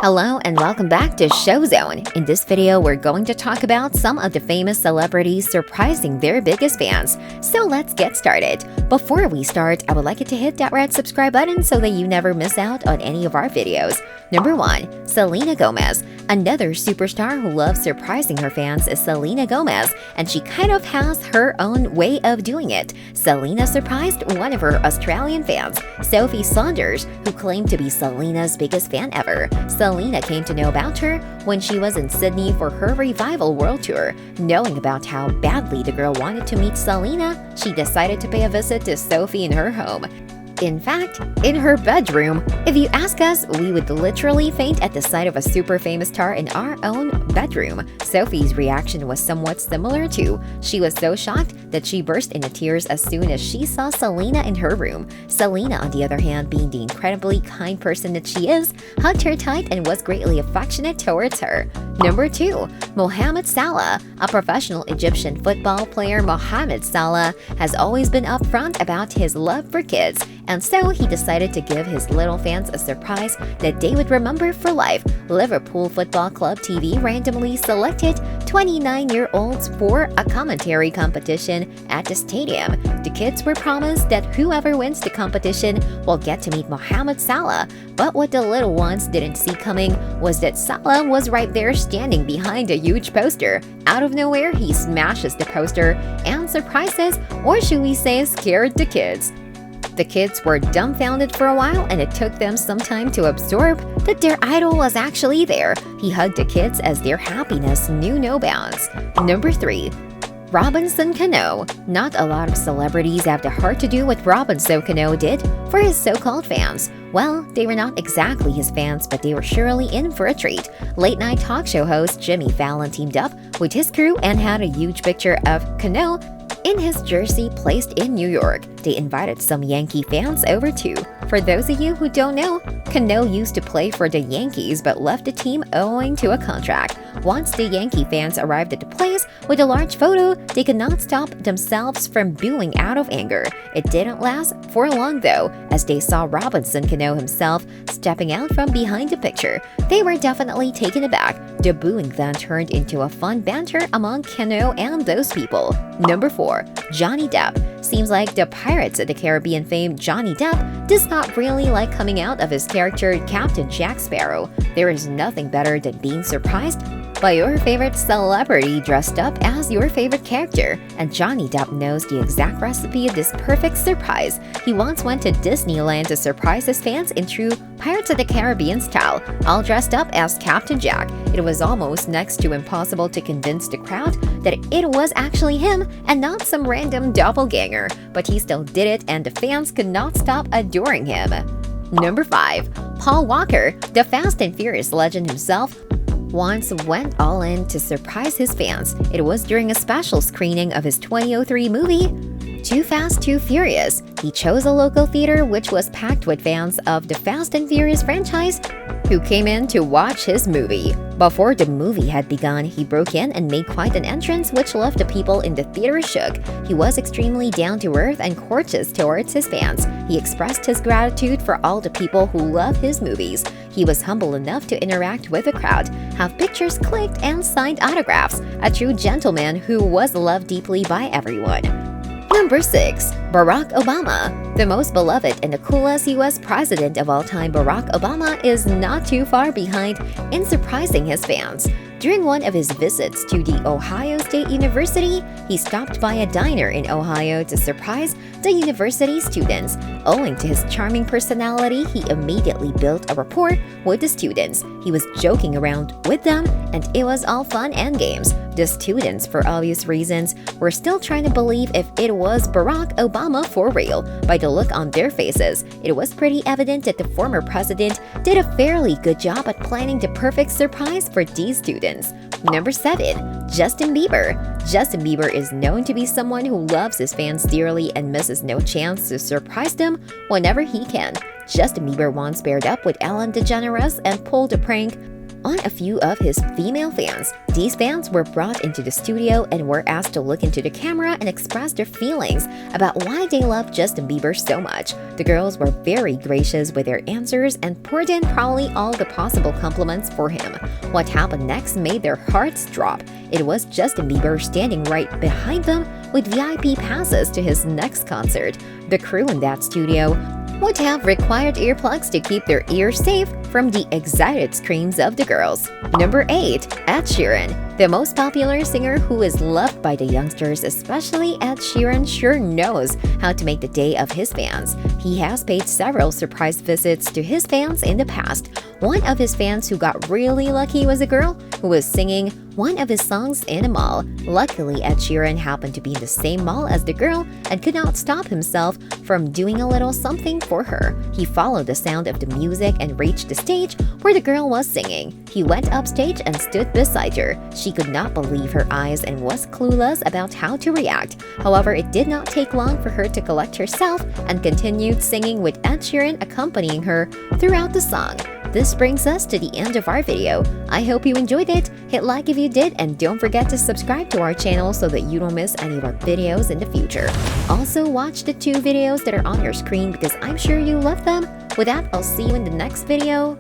Hello and welcome back to Showzone. In this video, we're going to talk about some of the famous celebrities surprising their biggest fans. So let's get started. Before we start, I would like you to hit that red subscribe button so that you never miss out on any of our videos. Number 1. Selena Gomez. Another superstar who loves surprising her fans is Selena Gomez, and she kind of has her own way of doing it. Selena surprised one of her Australian fans, Sophie Saunders, who claimed to be Selena's biggest fan ever. Selena came to know about her when she was in Sydney for her Revival World Tour. Knowing about how badly the girl wanted to meet Selena, she decided to pay a visit to Sophie in her home. In fact, in her bedroom. If you ask us, we would literally faint at the sight of a super famous star in our own bedroom. Sophie's reaction was somewhat similar too. She was so shocked that she burst into tears as soon as she saw Selena in her room. Selena, on the other hand, being the incredibly kind person that she is, hugged her tight and was greatly affectionate towards her. Number 2. Mohamed Salah. A professional Egyptian football player, Mohamed Salah has always been upfront about his love for kids, and so he decided to give his little fans a surprise that they would remember for life. Liverpool Football Club TV randomly selected 29-year-olds for a commentary competition at the stadium. The kids were promised that whoever wins the competition will get to meet Mohamed Salah, but what the little ones didn't see coming was that Salah was right there standing behind a huge poster. Out of nowhere, he smashes the poster and surprises, or should we say scared, the kids. The kids were dumbfounded for a while, and it took them some time to absorb that their idol was actually there. He hugged the kids as their happiness knew no bounds. Number 3. Robinson Cano. Not a lot of celebrities have the heart to do what Robinson Cano did for his so-called fans. Well, they were not exactly his fans, but they were surely in for a treat. Late-night talk show host Jimmy Fallon teamed up with his crew and had a huge picture of Cano in his jersey placed in New York. They invited some Yankee fans over too. For those of you who don't know, Cano used to play for the Yankees but left the team owing to a contract. Once the Yankee fans arrived at the place with a large photo, they could not stop themselves from booing out of anger. It didn't last for long though, as they saw Robinson Cano himself stepping out from behind the picture. They were definitely taken aback. The booing then turned into a fun banter among Cano and those people. Number 4. Johnny Depp. Seems like the Pirates of the Caribbean fame Johnny Depp does not really like coming out of his character Captain Jack Sparrow. There is nothing better than being surprised by your favorite celebrity dressed up as your favorite character, and Johnny Depp knows the exact recipe of this perfect surprise. He once went to Disneyland to surprise his fans in true Pirates of the Caribbean style, all dressed up as Captain Jack. It was almost next to impossible to convince the crowd that it was actually him and not some random doppelganger, but he still did it and the fans could not stop adoring him. Number 5. Paul Walker. The Fast and Furious legend himself once went all in to surprise his fans. It was during a special screening of his 2003 movie, Too Fast, Too Furious. He chose a local theater which was packed with fans of the Fast and Furious franchise who came in to watch his movie. Before the movie had begun, he broke in and made quite an entrance which left the people in the theater shook. He was extremely down-to-earth and courteous towards his fans. He expressed his gratitude for all the people who love his movies. He was humble enough to interact with the crowd, have pictures clicked, and signed autographs. A true gentleman who was loved deeply by everyone. Number 6. Barack Obama. The most beloved and the coolest US president of all time, Barack Obama is not too far behind in surprising his fans. During one of his visits to the Ohio State University, he stopped by a diner in Ohio to surprise the university students. Owing to his charming personality, he immediately built a rapport with the students. He was joking around with them, and it was all fun and games. The students, for obvious reasons, were still trying to believe if it was Barack Obama for real. By the look on their faces, it was pretty evident that the former president did a fairly good job at planning the perfect surprise for these students. Number 7. Justin Bieber. Justin Bieber is known to be someone who loves his fans dearly and misses no chance to surprise them whenever he can. Justin Bieber once paired up with Ellen DeGeneres and pulled a prank on a few of his female fans. These fans were brought into the studio and were asked to look into the camera and express their feelings about why they love Justin Bieber so much. The girls were very gracious with their answers and poured in probably all the possible compliments for him. What happened next made their hearts drop. It was Justin Bieber standing right behind them with VIP passes to his next concert. The crew in that studio would have required earplugs to keep their ears safe from the excited screams of the girls. Number 8. Ed Sheeran. The most popular singer who is loved by the youngsters, especially Ed Sheeran, sure knows how to make the day of his fans. He has paid several surprise visits to his fans in the past. One of his fans who got really lucky was a girl who was singing one of his songs in a mall. Luckily, Ed Sheeran happened to be in the same mall as the girl and could not stop himself from doing a little something for her. He followed the sound of the music and reached the stage where the girl was singing. He went upstage and stood beside her. She could not believe her eyes and was clueless about how to react. However, it did not take long for her to collect herself and continued singing with Ed Sheeran accompanying her throughout the song. This brings us to the end of our video. I hope you enjoyed it. Hit like if you did and don't forget to subscribe to our channel so that you don't miss any of our videos in the future. Also, watch the 2 videos that are on your screen because I'm sure you love them. With that, I'll see you in the next video.